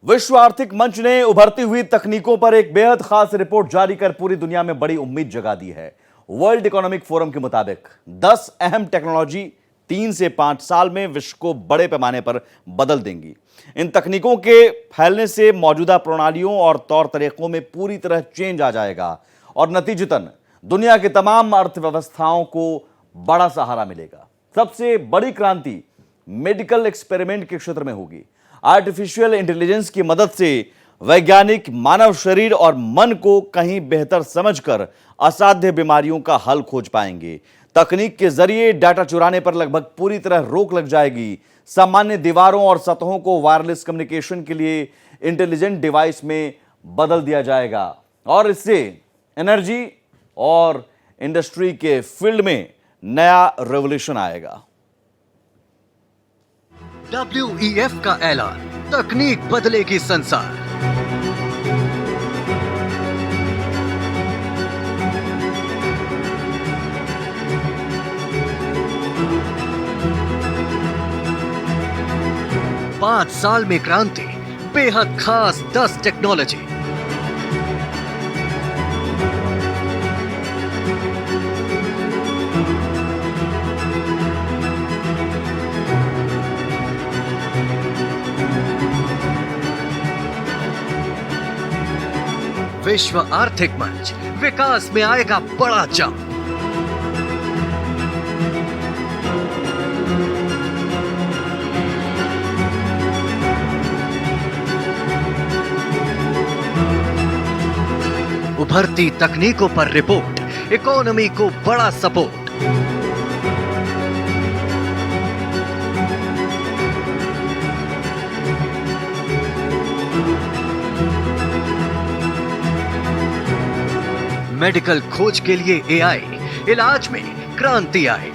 विश्व आर्थिक मंच ने उभरती हुई तकनीकों पर एक बेहद खास रिपोर्ट जारी कर पूरी दुनिया में बड़ी उम्मीद जगा दी है। वर्ल्ड इकोनॉमिक फोरम के मुताबिक 10 अहम टेक्नोलॉजी 3 से 5 साल में विश्व को बड़े पैमाने पर बदल देंगी। इन तकनीकों के फैलने से मौजूदा प्रणालियों और तौर तरीकों में पूरी तरह चेंज आ जाएगा और नतीजतन दुनिया की तमाम अर्थव्यवस्थाओं को बड़ा सहारा मिलेगा। सबसे बड़ी क्रांति मेडिकल एक्सपेरिमेंट के क्षेत्र में होगी। आर्टिफिशियल इंटेलिजेंस की मदद से वैज्ञानिक मानव शरीर और मन को कहीं बेहतर समझकर असाध्य बीमारियों का हल खोज पाएंगे। तकनीक के जरिए डाटा चुराने पर लगभग पूरी तरह रोक लग जाएगी। सामान्य दीवारों और सतहों को वायरलेस कम्युनिकेशन के लिए इंटेलिजेंट डिवाइस में बदल दिया जाएगा और इससे एनर्जी और इंडस्ट्री के फील्ड में नया रेवोल्यूशन आएगा। WEF का ऐलान, तकनीक बदलेगी संसार। पांच साल में क्रांति, बेहद खास 10 टेक्नोलॉजी। विश्व आर्थिक मंच, विकास में आएगा बड़ा जंप। उभरती तकनीकों पर रिपोर्ट, इकोनॉमी को बड़ा सपोर्ट। मेडिकल खोज के लिए AI, इलाज में क्रांति आए।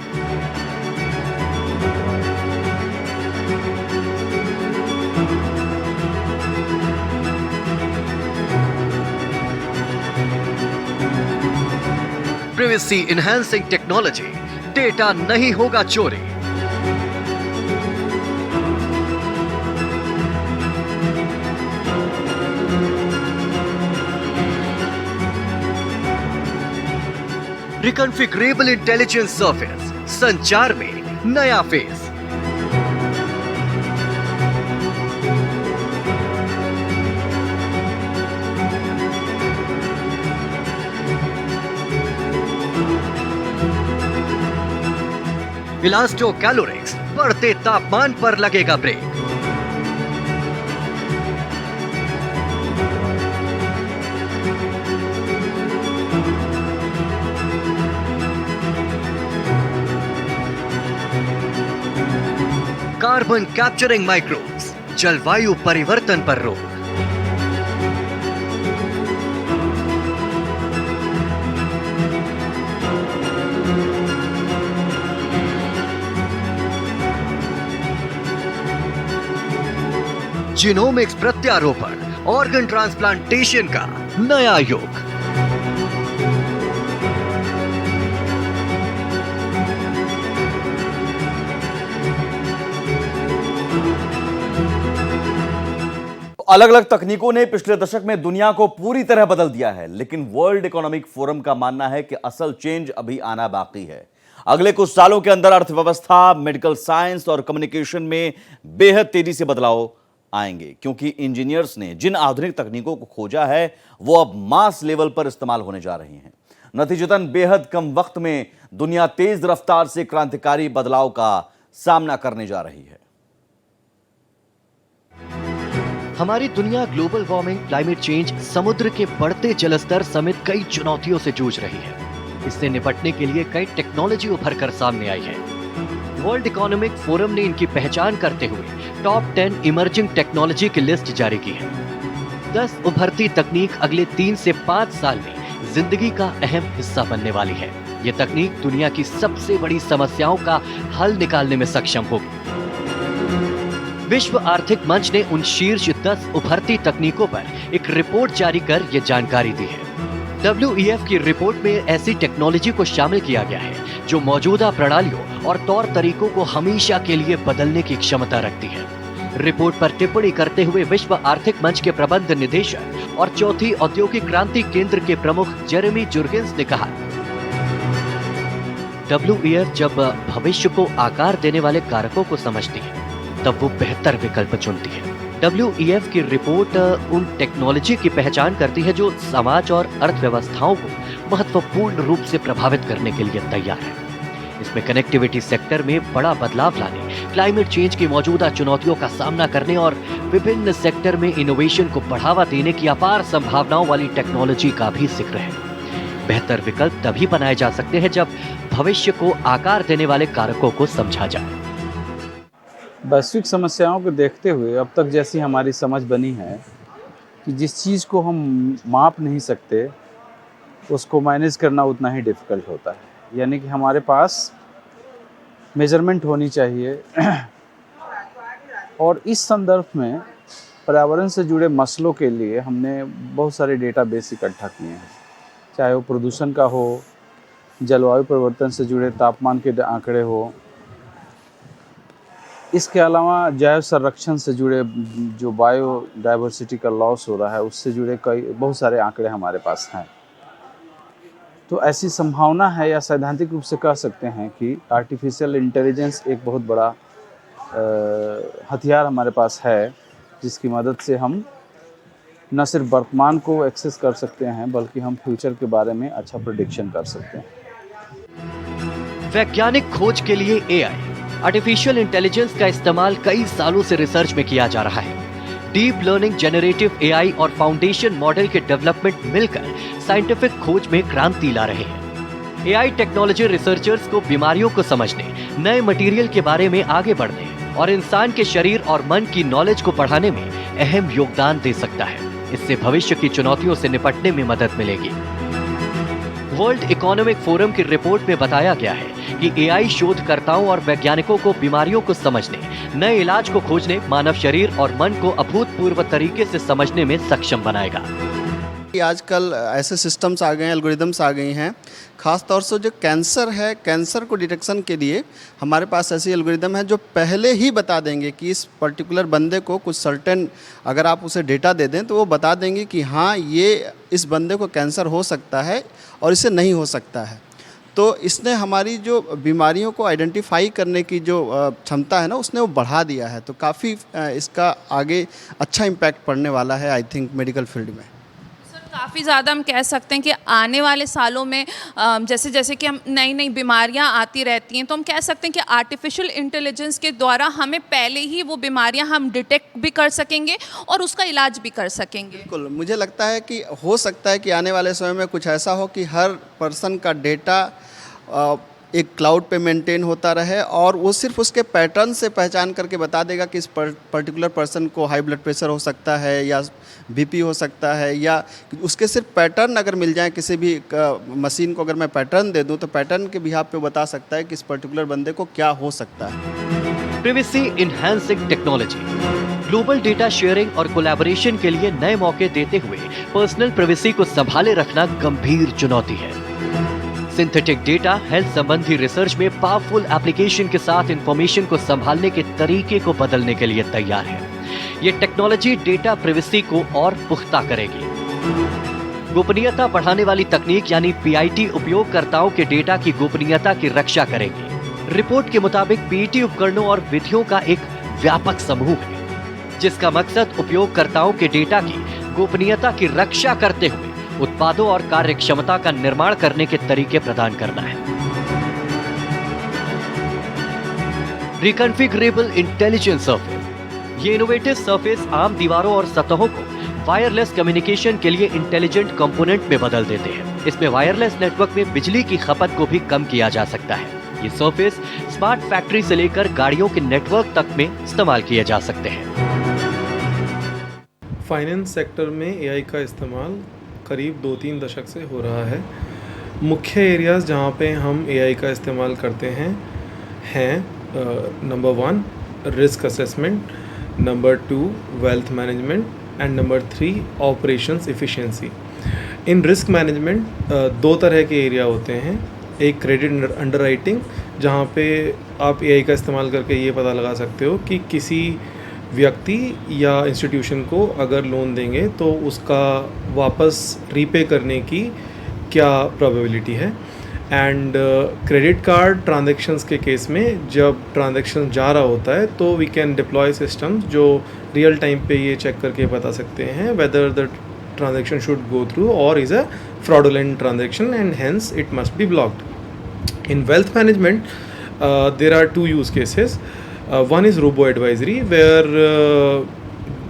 प्रिवेसी इनहैंसिंग टेक्नोलॉजी, डेटा नहीं होगा चोरी। रिकॉन्फिगरेबल इंटेलिजेंस सर्फेस, संचार में नया फेस। इलास्टो कैलोरिक्स, बढ़ते तापमान पर लगेगा ब्रेक। कार्बन कैप्चरिंग माइक्रोब्स, जलवायु परिवर्तन पर रोक। जीनोमिक्स प्रत्यारोपण, ऑर्गन ट्रांसप्लांटेशन का नया युग। अलग अलग तकनीकों ने पिछले दशक में दुनिया को पूरी तरह बदल दिया है, लेकिन वर्ल्ड इकोनॉमिक फोरम का मानना है कि असल चेंज अभी आना बाकी है। अगले कुछ सालों के अंदर अर्थव्यवस्था, मेडिकल साइंस और कम्युनिकेशन में बेहद तेजी से बदलाव आएंगे, क्योंकि इंजीनियर्स ने जिन आधुनिक तकनीकों को खोजा है वो अब मास लेवल पर इस्तेमाल होने जा रही हैं। नतीजतन बेहद कम वक्त में दुनिया तेज रफ्तार से क्रांतिकारी बदलाव का सामना करने जा रही है। हमारी दुनिया ग्लोबल वार्मिंग, क्लाइमेट चेंज, समुद्र के बढ़ते जलस्तर समेत कई चुनौतियों से जूझ रही है। इससे निपटने के लिए कई टेक्नोलॉजी उभर कर सामने आई है। वर्ल्ड इकोनॉमिक फोरम ने इनकी पहचान करते हुए टॉप 10 इमर्जिंग टेक्नोलॉजी की लिस्ट जारी की है। 10 उभरती तकनीक अगले 3 से 5 साल में जिंदगी का अहम हिस्सा बनने वाली है। ये तकनीक दुनिया की सबसे बड़ी समस्याओं का हल निकालने में सक्षम होगी। विश्व आर्थिक मंच ने उन शीर्ष 10 उभरती तकनीकों पर एक रिपोर्ट जारी कर यह जानकारी दी है। WEF की रिपोर्ट में ऐसी टेक्नोलॉजी को शामिल किया गया है जो मौजूदा प्रणालियों और तौर तरीकों को हमेशा के लिए बदलने की क्षमता रखती है। रिपोर्ट पर टिप्पणी करते हुए विश्व आर्थिक मंच के प्रबंध निदेशक और चौथी औद्योगिक क्रांति केंद्र के प्रमुख जेरेमी जुर्गेंस ने कहा, WEF जब भविष्य को आकार देने वाले कारकों को समझती है तब वो बेहतर विकल्प चुनती है। WEF की रिपोर्ट उन टेक्नोलॉजी की पहचान करती है जो समाज और अर्थव्यवस्थाओं को महत्वपूर्ण रूप से प्रभावित करने के लिए तैयार है। इसमें कनेक्टिविटी सेक्टर में बड़ा बदलाव लाने, क्लाइमेट चेंज की मौजूदा चुनौतियों का सामना करने और विभिन्न सेक्टर में इनोवेशन को बढ़ावा देने की अपार संभावनाओं वाली टेक्नोलॉजी का भी जिक्र है। बेहतर विकल्प तभी बनाए जा सकते हैं जब भविष्य को आकार देने वाले कारकों को समझा जाए। वैश्विक समस्याओं को देखते हुए अब तक जैसी हमारी समझ बनी है कि जिस चीज़ को हम माप नहीं सकते उसको मैनेज करना उतना ही डिफ़िकल्ट होता है। यानी कि हमारे पास मेजरमेंट होनी चाहिए और इस संदर्भ में पर्यावरण से जुड़े मसलों के लिए हमने बहुत सारे डेटाबेस इकट्ठा किए हैं, चाहे वो प्रदूषण का हो, जलवायु परिवर्तन से जुड़े तापमान के आंकड़े हो, इसके अलावा जैव संरक्षण से जुड़े जो बायोडाइवर्सिटी का लॉस हो रहा है उससे जुड़े बहुत सारे आंकड़े हमारे पास हैं। तो ऐसी संभावना है या सैद्धांतिक रूप से कह सकते हैं कि आर्टिफिशियल इंटेलिजेंस एक बहुत बड़ा हथियार हमारे पास है, जिसकी मदद से हम न सिर्फ वर्तमान को एक्सेस कर सकते हैं बल्कि हम फ्यूचर के बारे में अच्छा प्रेडिक्शन कर सकते हैं। वैज्ञानिक खोज के लिए AI आर्टिफिशियल इंटेलिजेंस का इस्तेमाल कई सालों से रिसर्च में किया जा रहा है। डीप लर्निंग, जेनरेटिव AI और फाउंडेशन मॉडल के डेवलपमेंट मिलकर साइंटिफिक खोज में क्रांति ला रहे हैं। AI टेक्नोलॉजी रिसर्चर्स को बीमारियों को समझने, नए मटेरियल के बारे में आगे बढ़ने और इंसान के शरीर और मन की नॉलेज को बढ़ाने में अहम योगदान दे सकता है। इससे भविष्य की चुनौतियों से निपटने में मदद मिलेगी। वर्ल्ड इकोनॉमिक फोरम की रिपोर्ट में बताया गया है कि AI शोधकर्ताओं और वैज्ञानिकों को बीमारियों को समझने, नए इलाज को खोजने, मानव शरीर और मन को अभूतपूर्व तरीके से समझने में सक्षम बनाएगा। आजकल ऐसे सिस्टम्स आ गए हैं, एल्गोरिदम्स आ गई हैं, ख़ास तौर से जो कैंसर है, कैंसर को डिटेक्शन के लिए हमारे पास ऐसी एल्गोरिदम है जो पहले ही बता देंगे कि इस पर्टिकुलर बंदे को कुछ सर्टेन, अगर आप उसे डेटा दे दें तो वो बता देंगे कि हाँ ये इस बंदे को कैंसर हो सकता है और इसे नहीं हो सकता है। तो इसने हमारी जो बीमारियों को आइडेंटिफाई करने की जो क्षमता है ना, उसने वो बढ़ा दिया है। तो काफ़ी इसका आगे अच्छा इम्पैक्ट पड़ने वाला है आई थिंक मेडिकल फील्ड में। काफ़ी ज़्यादा हम कह सकते हैं कि आने वाले सालों में जैसे जैसे कि हम नई नई बीमारियां आती रहती हैं, तो हम कह सकते हैं कि आर्टिफिशियल इंटेलिजेंस के द्वारा हमें पहले ही वो बीमारियां हम डिटेक्ट भी कर सकेंगे और उसका इलाज भी कर सकेंगे। बिल्कुल, मुझे लगता है कि हो सकता है कि आने वाले समय में कुछ ऐसा हो कि हर पर्सन का डेटा एक क्लाउड पे मेंटेन होता रहे और वो सिर्फ उसके पैटर्न से पहचान करके बता देगा कि इस पर्टिकुलर पर्सन को हाई ब्लड प्रेशर हो सकता है या बीपी हो सकता है, या उसके सिर्फ पैटर्न अगर मिल जाए, किसी भी मशीन को अगर मैं पैटर्न दे दूं तो पैटर्न के बिहाफ पे बता सकता है कि इस पर्टिकुलर बंदे को क्या हो सकता है। Privacy enhancing technology global data sharing और कोलैबोरेशन के लिए नए मौके देते हुए पर्सनल प्रिवेसी को संभाले रखना गंभीर चुनौती है। सिंथेटिक डेटा हेल्थ संबंधी रिसर्च में पावरफुल एप्लीकेशन के साथ इंफॉर्मेशन को संभालने के तरीके को बदलने के लिए तैयार है। ये टेक्नोलॉजी डेटा प्रिवेसी को और पुख्ता करेगी। गोपनीयता बढ़ाने वाली तकनीक यानी PIT उपयोगकर्ताओं के डेटा की गोपनीयता की रक्षा करेगी। रिपोर्ट के मुताबिक PIT उपकरणों और विधियों का एक व्यापक समूह है जिसका मकसद उपयोगकर्ताओं के डेटा की गोपनीयता की रक्षा करते हुए उत्पादों और कार्य क्षमता का निर्माण करने के तरीके प्रदान करना है। रिकॉन्फिगरेबल इंटेलिजेंस सरफेस, ये इनोवेटिव सरफेस आम दीवारों और सतहों को वायरलेस कम्युनिकेशन के लिए इंटेलिजेंट कंपोनेंट में बदल देते हैं। इसमें वायरलेस नेटवर्क में बिजली की खपत को भी कम किया जा सकता है। ये सरफेस स्मार्ट फैक्ट्री से लेकर गाड़ियों के नेटवर्क तक में इस्तेमाल किए जा सकते हैं। फाइनेंस सेक्टर में AI का इस्तेमाल करीब 2-3 दशक से हो रहा है। मुख्य एरियाज़ जहाँ पे हम AI का इस्तेमाल करते हैं number 1 risk assessment, number 2 wealth management and number 3 operations efficiency. In risk management 2 तरह के एरिया होते हैं। एक क्रेडिट अंडरराइटिंग, जहाँ पे आप AI का इस्तेमाल करके ये पता लगा सकते हो कि किसी व्यक्ति या इंस्टीट्यूशन को अगर लोन देंगे तो उसका वापस रीपे करने की क्या प्रोबेबिलिटी है। एंड क्रेडिट कार्ड ट्रांजैक्शंस के केस में जब ट्रांजैक्शन जा रहा होता है तो वी कैन डिप्लॉय सिस्टम्स जो रियल टाइम पे ये चेक करके बता सकते हैं whether the transaction should go through or is a fraudulent transaction and hence it must be blocked. In wealth management, there are two use cases. One is robo advisory where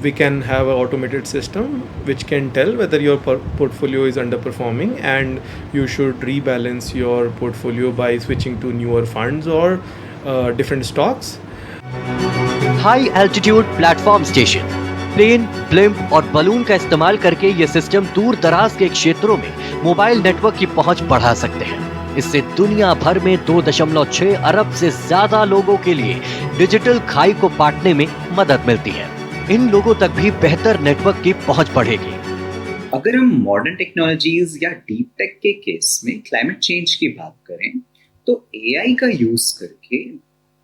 we can have an automated system which can tell whether your portfolio is underperforming and you should rebalance your portfolio by switching to newer funds or different stocks. High altitude platform station, plane, blimp और balloon का इस्तेमाल करके ये system दूर दराज के क्षेत्रों में मोबाइल नेटवर्क की पहुंच बढ़ा सकते हैं। इससे दुनिया भर में 2.6 अरब से ज्यादा लोगों के लिए डिजिटल खाई को बांटने में मदद मिलती है। इन लोगों तक भी बेहतर नेटवर्क की पहुंच बढ़ेगी। अगर हम मॉडर्न टेक्नोलॉजीज या डीप टेक के केस में क्लाइमेट चेंज की बात करें तो एआई का यूज करके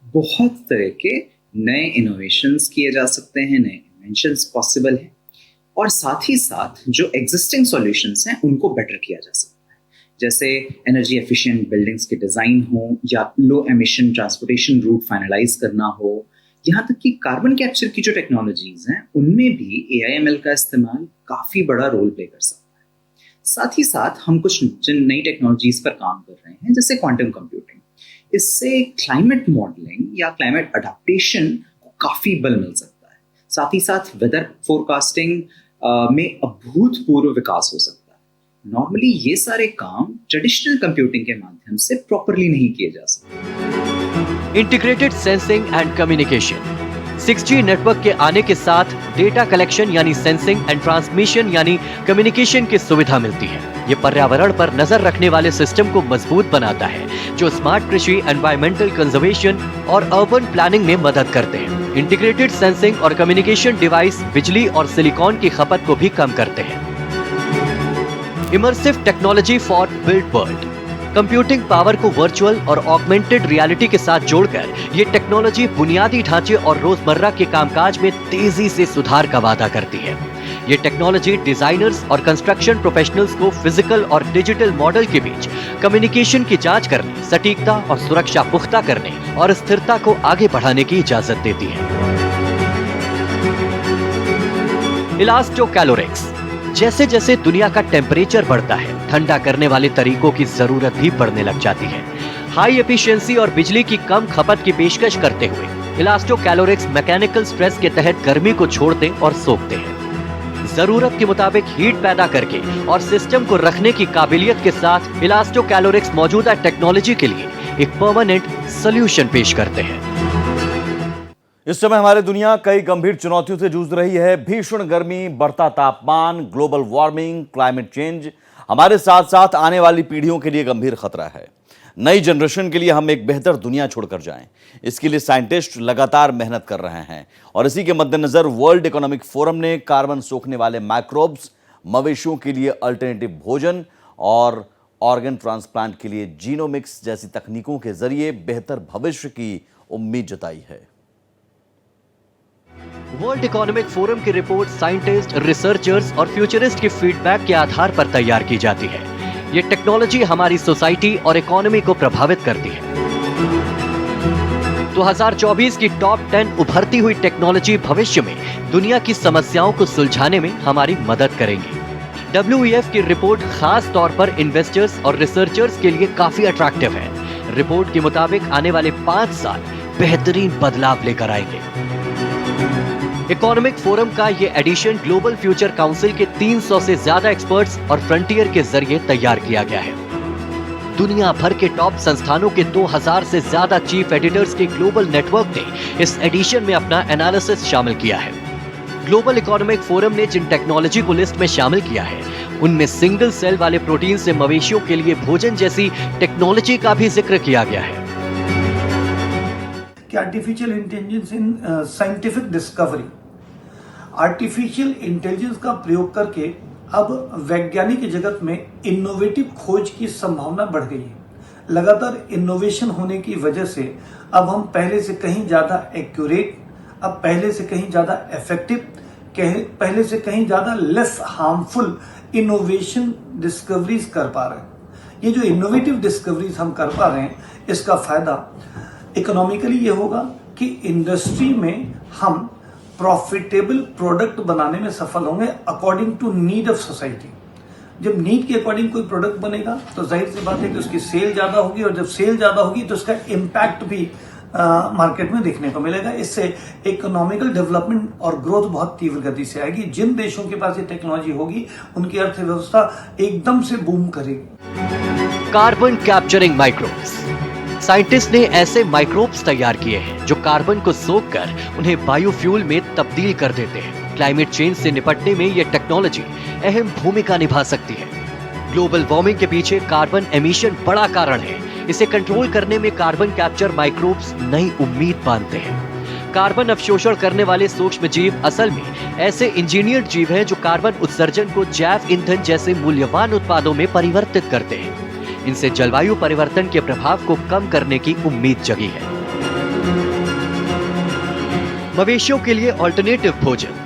बहुत तरह के नए इनोवेशंस किए जा सकते हैं, नए इन्वेंशंस पॉसिबल हैं और साथ ही साथ जो एग्जिस्टिंग सॉल्यूशंस हैं उनको बेटर किया जा सकता है। जैसे एनर्जी एफिशिएंट बिल्डिंग्स के डिजाइन हो या लो एमिशन ट्रांसपोर्टेशन रूट फाइनलाइज करना हो, यहाँ तक कि कार्बन कैप्चर की जो टेक्नोलॉजीज हैं उनमें भी AIML का इस्तेमाल काफी बड़ा रोल प्ले कर सकता है। साथ ही साथ हम कुछ जिन नई टेक्नोलॉजीज पर काम कर रहे हैं जैसे क्वांटम कंप्यूटिंग, इससे क्लाइमेट मॉडलिंग या क्लाइमेट अडेप्टेशन को काफी बल मिल सकता है। साथ ही साथ वेदर फोरकास्टिंग में अभूतपूर्व विकास हो सकता है। नॉर्मली ये सारे काम ट्रेडिशनल कंप्यूटिंग के माध्यम से प्रॉपरली नहीं किए जा सकते। Integrated sensing and communication, 6G network के आने के साथ डेटा कलेक्शन यानी सेंसिंग एंड ट्रांसमिशन यानी कम्युनिकेशन की सुविधा मिलती है। ये पर्यावरण पर नजर रखने वाले सिस्टम को मजबूत बनाता है जो स्मार्ट कृषि, एनवायरमेंटल कंजर्वेशन और अर्बन प्लानिंग में मदद करते हैं। इंटीग्रेटेड सेंसिंग और कम्युनिकेशन डिवाइस बिजली और सिलिकॉन की खपत को भी कम करते हैं। Immersive technology for built world, computing power को वर्चुअल और ऑगमेंटेड रियलिटी के साथ जोड़कर ये टेक्नोलॉजी बुनियादी ढांचे और रोजमर्रा के कामकाज में तेजी से सुधार का वादा करती है। ये टेक्नोलॉजी डिजाइनर्स और कंस्ट्रक्शन प्रोफेशनल्स को फिजिकल और डिजिटल मॉडल के बीच कम्युनिकेशन की जांच करने, सटीकता और सुरक्षा पुख्ता करने और स्थिरता को आगे बढ़ाने की इजाजत देती है। इलास्टोकैलोरिक्स, जैसे जैसे दुनिया का टेम्परेचर बढ़ता है ठंडा करने वाले तरीकों की जरूरत भी बढ़ने लग जाती है। हाई एफिशिएंसी और बिजली की कम खपत की पेशकश करते हुए इलास्टोकैलोरिक्स मैकेनिकल स्ट्रेस के तहत गर्मी को छोड़ते और सोखते हैं। जरूरत के मुताबिक हीट पैदा करके और सिस्टम को रखने की काबिलियत के साथ इलास्टोकैलोरिक्स मौजूदा टेक्नोलॉजी के लिए एक परमानेंट सॉल्यूशन पेश करते हैं। इस समय हमारी दुनिया कई गंभीर चुनौतियों से जूझ रही है। भीषण गर्मी, बढ़ता तापमान, ग्लोबल वार्मिंग, क्लाइमेट चेंज हमारे साथ साथ आने वाली पीढ़ियों के लिए गंभीर खतरा है। नई जनरेशन के लिए हम एक बेहतर दुनिया छोड़कर जाएं, इसके लिए साइंटिस्ट लगातार मेहनत कर रहे हैं और इसी के मद्देनजर वर्ल्ड इकोनॉमिक फोरम ने कार्बन सोखने वाले माइक्रोब्स, मवेशियों के लिए अल्टरनेटिव भोजन और ऑर्गन ट्रांसप्लांट के लिए जीनोमिक्स जैसी तकनीकों के जरिए बेहतर भविष्य की उम्मीद जताई है। वर्ल्ड इकोनॉमिक फोरम की रिपोर्ट साइंटिस्ट, रिसर्चर्स और फ्यूचरिस्ट की फीडबैक के आधार पर तैयार की जाती है। ये टेक्नोलॉजी हमारी सोसाइटी और इकोनॉमी को प्रभावित करती है। 2024 की टॉप 10 उभरती हुई टेक्नोलॉजी भविष्य में दुनिया की समस्याओं को सुलझाने में हमारी मदद करेंगी। WEF की रिपोर्ट खास तौर पर इन्वेस्टर्स और रिसर्चर्स के लिए काफी अट्रैक्टिव है। रिपोर्ट के मुताबिक आने वाले 5 साल बेहतरीन बदलाव लेकर आएंगे। इकोनॉमिक फोरम का ये एडिशन ग्लोबल फ्यूचर काउंसिल के 300 से ज्यादा एक्सपर्ट्स और फ्रंटियर के जरिए तैयार किया गया है। दुनिया भर के टॉप संस्थानों के 2000 से ज्यादा चीफ एडिटर्स के ग्लोबल नेटवर्क ने इस एडिशन में अपना एनालिसिस शामिल किया है। ग्लोबल इकोनॉमिक फोरम ने जिन टेक्नोलॉजी को लिस्ट में शामिल किया है उनमें सिंगल सेल वाले प्रोटीन से मवेशियों के लिए भोजन जैसी टेक्नोलॉजी का भी जिक्र किया गया है। कि artificial intelligence in scientific discovery, artificial intelligence का प्रयोग करके अब वैज्ञानिक जगत में इनोवेटिव खोज की संभावना बढ़ गई है। लगातार इनोवेशन होने की वजह से अब हम पहले से कहीं ज़्यादा एक्यूरेट अब पहले से कहीं ज्यादा इफेक्टिव, पहले से कहीं ज्यादा लेस हार्मफुल इनोवेशन डिस्कवरीज कर पा रहे हैं। ये जो इनोवेटिव डिस्कवरीज हम कर पा रहे हैं, इसका फायदा इकोनॉमिकली ये होगा कि इंडस्ट्री में हम प्रॉफिटेबल प्रोडक्ट बनाने में सफल होंगे according to need of society. जब नीड के अकॉर्डिंग कोई प्रोडक्ट बनेगा तो जाहिर सी बात है कि उसकी सेल ज्यादा होगी, और जब सेल ज्यादा होगी तो उसका इम्पैक्ट भी मार्केट में देखने को मिलेगा। इससे इकोनॉमिकल डेवलपमेंट और ग्रोथ बहुत तीव्र गति से आएगी। जिन देशों के पास ये टेक्नोलॉजी होगी उनकी अर्थव्यवस्था एकदम से बूम करेगी। Carbon capturing microbes. साइंटिस्ट ने ऐसे माइक्रोब्स तैयार किए हैं जो कार्बन को सोखकर उन्हें बायोफ्यूल में तब्दील कर देते हैं। क्लाइमेट चेंज से निपटने में यह टेक्नोलॉजी अहम भूमिका निभा सकती है। ग्लोबल वार्मिंग के पीछे कार्बन एमिशन बड़ा कारण है। इसे कंट्रोल करने में कार्बन कैप्चर माइक्रोब्स नई उम्मीद बांधते हैं। कार्बन अवशोषण करने वाले सूक्ष्म जीव असल में ऐसे इंजीनियर्ड जीव हैं जो कार्बन उत्सर्जन को जैव ईंधन जैसे मूल्यवान उत्पादों में परिवर्तित करते हैं। इनसे जलवायु परिवर्तन के प्रभाव को कम करने की उम्मीद जगी है। मवेशियों के लिए ऑल्टरनेटिव भोजन।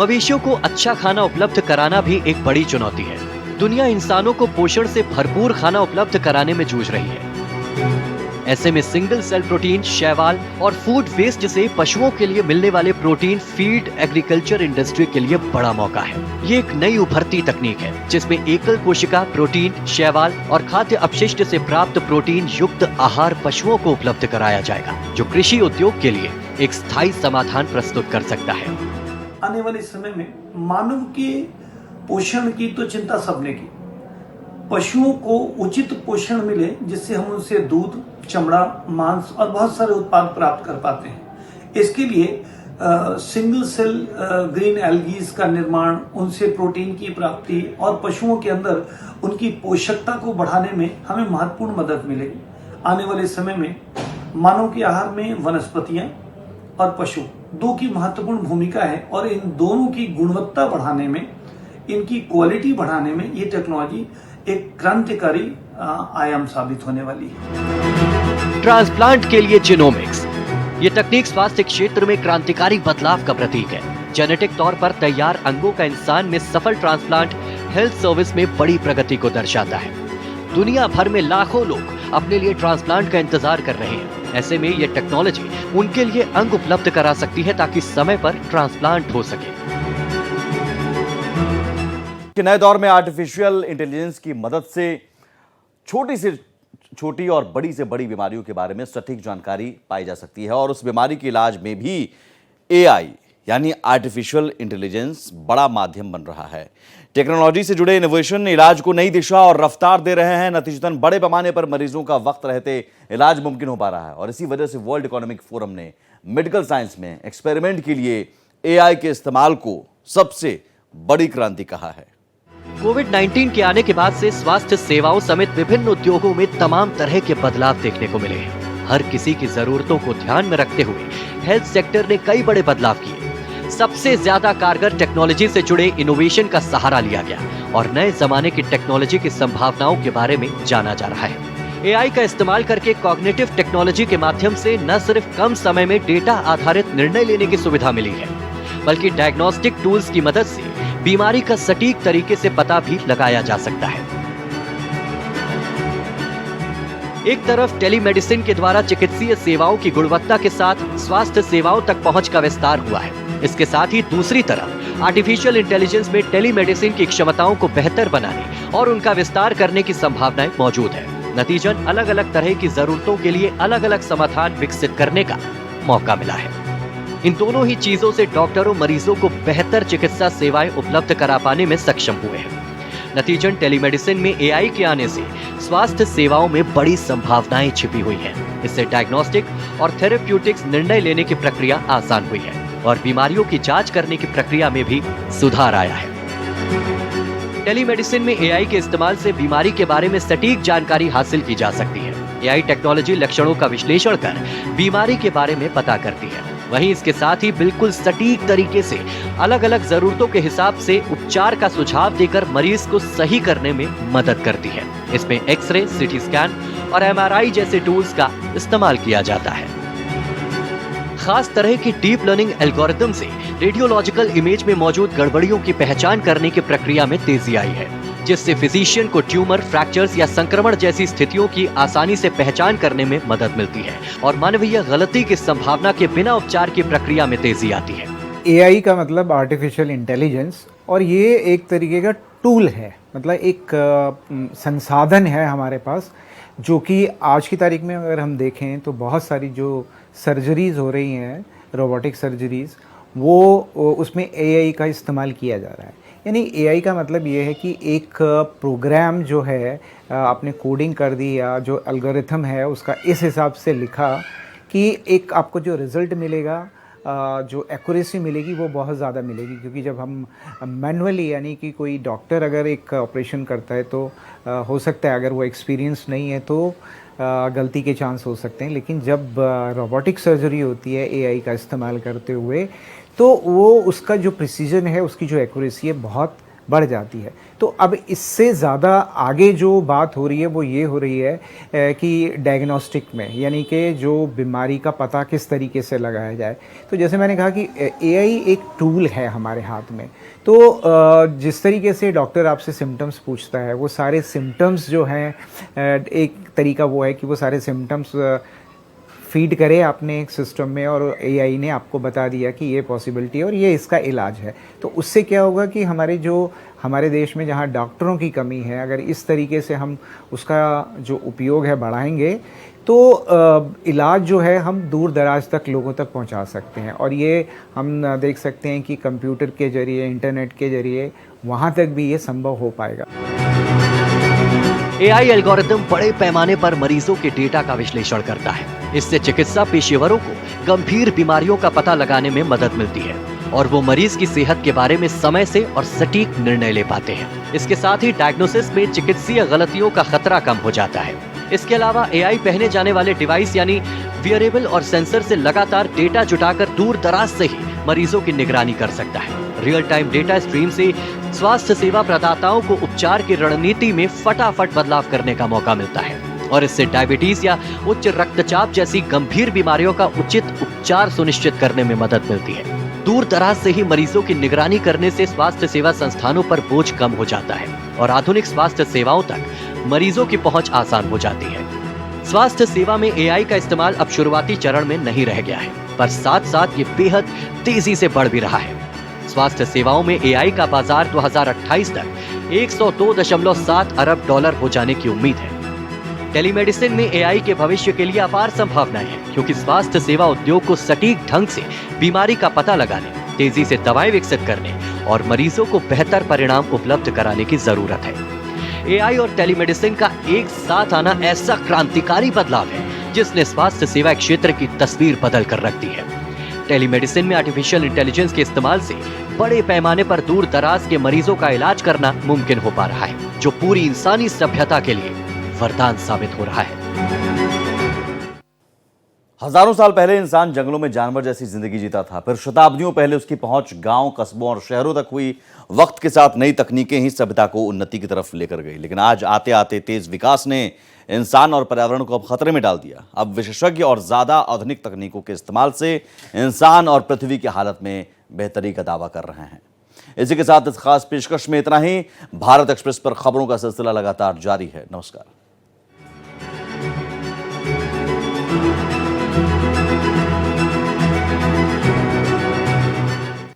मवेशियों को अच्छा खाना उपलब्ध कराना भी एक बड़ी चुनौती है। दुनिया इंसानों को पोषण से भरपूर खाना उपलब्ध कराने में जूझ रही है। ऐसे में सिंगल सेल प्रोटीन, शैवाल और फूड वेस्ट से पशुओं के लिए मिलने वाले प्रोटीन फीड एग्रीकल्चर इंडस्ट्री के लिए बड़ा मौका है। ये एक नई उभरती तकनीक है जिसमें एकल कोशिका प्रोटीन, शैवाल और खाद्य अपशिष्ट से प्राप्त प्रोटीन युक्त आहार पशुओं को उपलब्ध कराया जाएगा, जो कृषि उद्योग के लिए एक स्थायी समाधान प्रस्तुत कर सकता है। आने वाले समय में मानव के पोषण की तो चिंता सबने की। पशुओं को उचित पोषण मिले जिससे हम उनसे दूध, चमड़ा, मांस और बहुत सारे उत्पाद प्राप्त कर पाते हैं। इसके लिए सिंगल सेल ग्रीन एल्गीज का निर्माण, उनसे प्रोटीन की प्राप्ति और पशुओं के अंदर उनकी पोषकता को बढ़ाने में हमें महत्वपूर्ण मदद मिलेगी। आने वाले समय में मानव के आहार में वनस्पतियां और पशु दो की महत्वपूर्ण भूमिका है, और इन दोनों की गुणवत्ता बढ़ाने में, इनकी क्वालिटी बढ़ाने में ये टेक्नोलॉजी एक क्रांतिकारी आयाम साबित होने वाली है। ट्रांसप्लांट के लिए जीनोमिक्स। ये तकनीक स्वास्थ्य क्षेत्र में क्रांतिकारी बदलाव का प्रतीक है। जेनेटिक तौर पर तैयार अंगों का इंसान में सफल ट्रांसप्लांट हेल्थ सर्विस में बड़ी प्रगति को दर्शाता है। दुनिया भर में लाखों लोग अपने लिए ट्रांसप्लांट का इंतजार कर रहे हैं। ऐसे में ये टेक्नोलॉजी उनके लिए अंग उपलब्ध करा सकती है ताकि समय पर ट्रांसप्लांट हो सके। कि नए दौर में आर्टिफिशियल इंटेलिजेंस की मदद से छोटी से छोटी और बड़ी से बड़ी बीमारियों के बारे में सटीक जानकारी पाई जा सकती है, और उस बीमारी के इलाज में भी एआई यानी आर्टिफिशियल इंटेलिजेंस बड़ा माध्यम बन रहा है। टेक्नोलॉजी से जुड़े इनोवेशन इलाज को नई दिशा और रफ्तार दे रहे हैं। नतीजतन बड़े पैमाने पर मरीजों का वक्त रहते इलाज मुमकिन हो पा रहा है, और इसी वजह से वर्ल्ड इकोनॉमिक फोरम ने मेडिकल साइंस में एक्सपेरिमेंट के लिए एआई के इस्तेमाल को सबसे बड़ी क्रांति कहा है। कोविड-19 के आने के बाद से स्वास्थ्य सेवाओं समेत विभिन्न उद्योगों में तमाम तरह के बदलाव देखने को मिले हैं। हर किसी की जरूरतों को ध्यान में रखते हुए हेल्थ सेक्टर ने कई बड़े बदलाव किए। सबसे ज्यादा कारगर टेक्नोलॉजी से जुड़े इनोवेशन का सहारा लिया गया और नए जमाने की टेक्नोलॉजी की संभावनाओं के बारे में जाना जा रहा है। एआई का इस्तेमाल करके कॉग्निटिव टेक्नोलॉजी के माध्यम से न सिर्फ कम समय में डेटा आधारित निर्णय लेने की सुविधा मिली है, बल्कि डायग्नोस्टिक टूल्स की मदद से बीमारी का सटीक तरीके से पता भी लगाया जा सकता है। एक तरफ टेलीमेडिसिन के द्वारा चिकित्सीय सेवाओं की गुणवत्ता के साथ स्वास्थ्य सेवाओं तक पहुंच का विस्तार हुआ है। इसके साथ ही दूसरी तरफ आर्टिफिशियल इंटेलिजेंस में टेलीमेडिसिन की क्षमताओं को बेहतर बनाने और उनका विस्तार करने की संभावनाएं मौजूद है। नतीजन अलग अलग तरह की जरूरतों के लिए अलग अलग समाधान विकसित करने का मौका मिला है। इन दोनों ही चीजों से डॉक्टरों मरीजों को बेहतर चिकित्सा सेवाएं उपलब्ध करा पाने में सक्षम हुए हैं। नतीजन टेलीमेडिसिन में एआई के आने से स्वास्थ्य सेवाओं में बड़ी संभावनाएं छिपी हुई हैं। इससे डायग्नोस्टिक और थेरेप्यूटिक्स निर्णय लेने की प्रक्रिया आसान हुई है और बीमारियों की जांच करने की प्रक्रिया में भी सुधार आया है। टेलीमेडिसिन में एआई के इस्तेमाल से बीमारी के बारे में सटीक जानकारी हासिल की जा सकती है। एआई टेक्नोलॉजी लक्षणों का विश्लेषण कर बीमारी के बारे में पता करती है। वहीं इसके साथ ही बिल्कुल सटीक तरीके से अलग अलग जरूरतों के हिसाब से उपचार का सुझाव देकर मरीज को सही करने में मदद करती है। इसमें एक्सरे, सीटी स्कैन और एमआरआई जैसे टूल्स का इस्तेमाल किया जाता है। खास तरह की डीप लर्निंग एल्गोरिथम से रेडियोलॉजिकल इमेज में मौजूद गड़बड़ियों की पहचान करने की प्रक्रिया में तेजी आई है, जिससे फिजिशियन को ट्यूमर, फ्रैक्चर्स या संक्रमण जैसी स्थितियों की आसानी से पहचान करने में मदद मिलती है और मानवीय गलती की संभावना के बिना उपचार की प्रक्रिया में तेजी आती है। एआई का मतलब आर्टिफिशियल इंटेलिजेंस, और ये एक तरीके का टूल है, मतलब एक संसाधन है हमारे पास, जो कि आज की तारीख में अगर हम देखें तो बहुत सारी जो सर्जरीज़ हो रही हैं, रोबोटिक सर्जरीज़, वो उसमें एआई का इस्तेमाल किया जा रहा है। यानी एआई का मतलब ये है कि एक प्रोग्राम जो है आपने कोडिंग कर दी या जो एल्गोरिथम है उसका इस हिसाब से लिखा कि एक आपको जो रिज़ल्ट मिलेगा, जो एक्यूरेसी मिलेगी वो बहुत ज़्यादा मिलेगी। क्योंकि जब हम मैनुअली, यानी कि कोई डॉक्टर अगर एक ऑपरेशन करता है तो हो सकता है अगर वो एक्सपीरियंस नहीं है तो गलती के चांस हो सकते हैं, लेकिन जब रोबोटिक सर्जरी होती है एआई का इस्तेमाल करते हुए तो वो उसका जो प्रिसीजन है, उसकी जो एक्यूरेसी है बहुत बढ़ जाती है। तो अब इससे ज़्यादा आगे जो बात हो रही है वो ये हो रही है कि डायग्नोस्टिक में, यानी कि जो बीमारी का पता किस तरीके से लगाया जाए। तो जैसे मैंने कहा कि एआई एक टूल है हमारे हाथ में, तो जिस तरीके से डॉक्टर आपसे सिम्टम्स पूछता है, वो सारे सिम्टम्स जो हैं, एक तरीका वो है कि वो सारे सिम्टम्स फीड करे आपने एक सिस्टम में और एआई ने आपको बता दिया कि ये पॉसिबिलिटी है और ये इसका इलाज है। तो उससे क्या होगा कि हमारे देश में जहाँ डॉक्टरों की कमी है, अगर इस तरीके से हम उसका जो उपयोग है बढ़ाएंगे तो इलाज जो है हम दूर दराज तक लोगों तक पहुंचा सकते हैं। और ये हम देख सकते हैं कि कंप्यूटर के ज़रिए, इंटरनेट के ज़रिए वहाँ तक भी ये संभव हो पाएगा। एआई एल्गोरिथम बड़े पैमाने पर मरीजों के डेटा का विश्लेषण करता है। इससे चिकित्सा पेशेवरों को गंभीर बीमारियों का पता लगाने में मदद मिलती है और वो मरीज की सेहत के बारे में समय से और सटीक निर्णय ले पाते हैं। इसके साथ ही डायग्नोसिस में चिकित्सीय गलतियों का खतरा कम हो जाता है। इसके अलावा एआई पहने जाने वाले डिवाइस यानी वियरेबल और सेंसर से लगातार डेटा जुटाकर दूर दराज से ही मरीजों की निगरानी कर सकता है। रियल टाइम डेटा स्ट्रीम से स्वास्थ्य सेवा प्रदाताओं को उपचार की रणनीति में फटाफट बदलाव करने का मौका मिलता है और इससे डायबिटीज या उच्च रक्तचाप जैसी गंभीर बीमारियों का उचित उपचार सुनिश्चित करने में मदद मिलती है। दूर दराज से ही मरीजों की निगरानी करने से स्वास्थ्य सेवा संस्थानों पर बोझ कम हो जाता है और आधुनिक स्वास्थ्य सेवाओं तक मरीजों की पहुंच आसान हो जाती है। स्वास्थ्य सेवा में एआई का इस्तेमाल अब शुरुआती चरण में नहीं रह गया है, पर साथ साथ ये बेहद तेजी से बढ़ भी रहा है। स्वास्थ्य सेवाओं में एआई का बाजार 2028 तक 102.7 अरब डॉलर हो जाने की उम्मीद है। टेलीमेडिसिन में एआई के भविष्य के लिए अपार संभावनाएं हैं, क्योंकि स्वास्थ्य सेवा उद्योग को सटीक ढंग से बीमारी का पता लगाने, तेजी से दवाएं विकसित करने और मरीजों को बेहतर परिणाम उपलब्ध कराने की जरूरत है। एआई और टेलीमेडिसिन का एक साथ आना ऐसा क्रांतिकारी बदलाव है जिसने स्वास्थ्य सेवा क्षेत्र की तस्वीर बदल कर रख दी है। टेलीमेडिसिन में आर्टिफिशियल इंटेलिजेंस के इस्तेमाल से बड़े पैमाने पर दूर दराज के मरीजों का इलाज करना मुमकिन हो पा रहा है, जो पूरी इंसानी सभ्यता के लिए वरदान साबित हो रहा है। हजारों साल पहले इंसान जंगलों में जानवर जैसी जिंदगी जीता था, फिर शताब्दियों पहले उसकी पहुंच गांव, कस्बों और शहरों तक हुई। वक्त के साथ नई तकनीकें ही सभ्यता को उन्नति की तरफ लेकर गई, लेकिन आज आते आते तेज विकास ने इंसान और पर्यावरण को अब खतरे में डाल दिया। अब विशेषज्ञ और ज्यादा आधुनिक तकनीकों के इस्तेमाल से इंसान और पृथ्वी की हालत में बेहतरी का दावा कर रहे हैं। इसी के साथ इस खास पेशकश में इतना ही। भारत एक्सप्रेस पर खबरों का सिलसिला लगातार जारी है। नमस्कार।